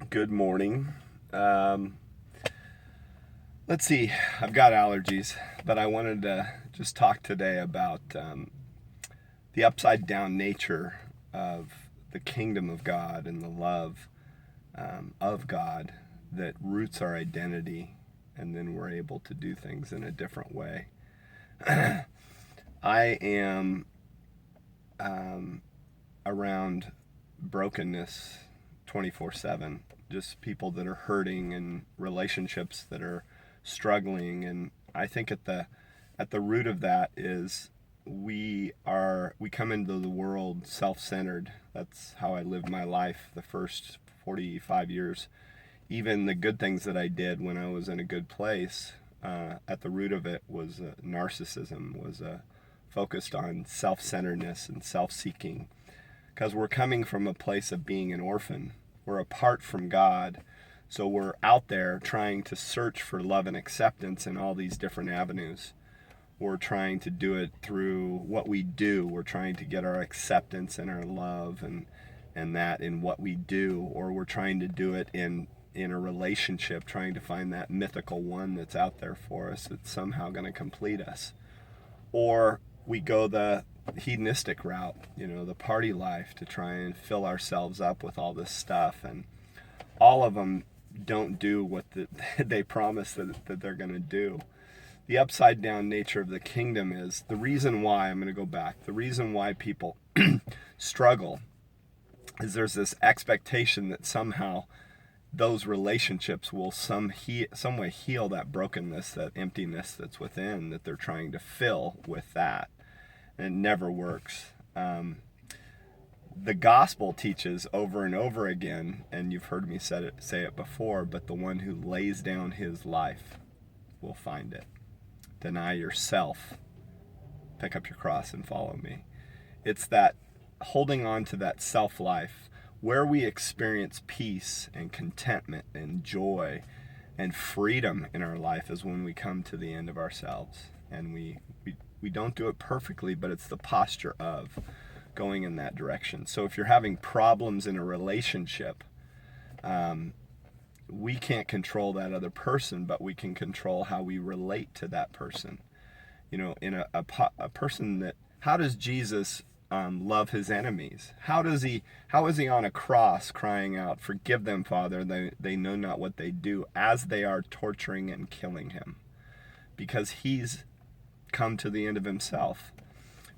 Good morning. Let's see, I've got allergies, but I wanted to just talk today about the upside down nature of the kingdom of God and the love of God that roots our identity, and then we're able to do things in a different way. I am around brokenness 24/7, just people that are hurting and relationships that are struggling. And I think at the root of that is we come into the world self-centered. That's how I lived my life the first 45 years. Even the good things that I did when I was in a good place, at the root of it was narcissism, was focused on self-centeredness and self-seeking, because we're coming from a place of being an orphan. We're apart from God. So we're out there trying to search for love and acceptance in all these different avenues. We're trying to do it through what we do. We're trying to get our acceptance and our love and that in what we do, or we're trying to do it in a relationship, trying to find that mythical one that's out there for us that's somehow going to complete us. Or we go the hedonistic route, the party life, to try and fill ourselves up with all this stuff. And all of them don't do what they promise that they're going to do. The upside down nature of the kingdom is the reason why, I'm going to go back, the reason why people struggle is there's this expectation that somehow those relationships will some way heal that brokenness, that emptiness that's within, that they're trying to fill with that. And it never works. The gospel teaches over and over again, and you've heard me say it before, but the one who lays down his life will find it. Deny yourself, pick up your cross and follow me. It's that holding on to that self-life where we experience peace and contentment and joy and freedom in our life, is when we come to the end of ourselves. And we don't do it perfectly, but it's the posture of going in that direction. So if you're having problems in a relationship, we can't control that other person, but we can control how we relate to that person. In a person that, how does Jesus love his enemies? How is he on a cross crying out, "Forgive them, Father, they know not what they do," as they are torturing and killing him? Because he's come to the end of himself.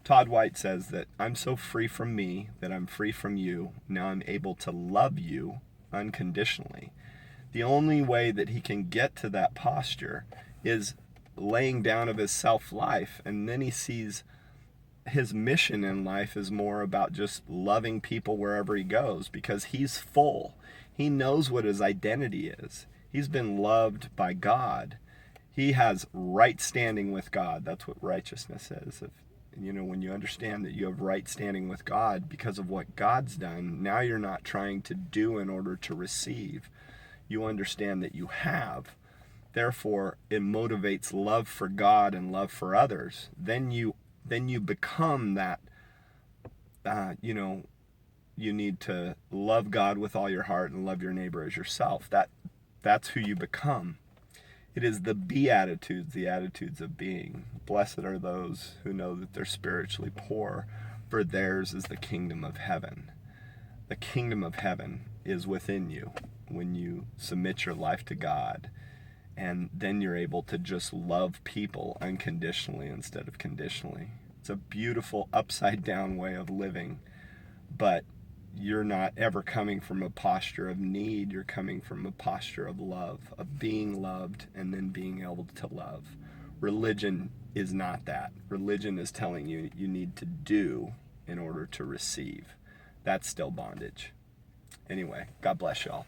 Todd White says that I'm so free from me that I'm free from you. Now I'm able to love you unconditionally. The only way that he can get to that posture is laying down of his self-life, and then he sees his mission in life is more about just loving people wherever he goes, because he's full. He knows what his identity is. He's been loved by God. He has right standing with God. That's what righteousness is. When you understand that you have right standing with God because of what God's done, now you're not trying to do in order to receive. You understand that you have. Therefore, it motivates love for God and love for others. Then you become that, you need to love God with all your heart and love your neighbor as yourself. That's who you become. It is the Beatitudes, the attitudes of being. Blessed are those who know that they're spiritually poor, for theirs is the kingdom of heaven. The kingdom of heaven is within you when you submit your life to God. And then you're able to just love people unconditionally instead of conditionally. It's a beautiful upside down way of living, but you're not ever coming from a posture of need. You're coming from a posture of love, of being loved, and then being able to love. Religion is not that. Religion is telling you you need to do in order to receive. That's still bondage. Anyway, God bless y'all.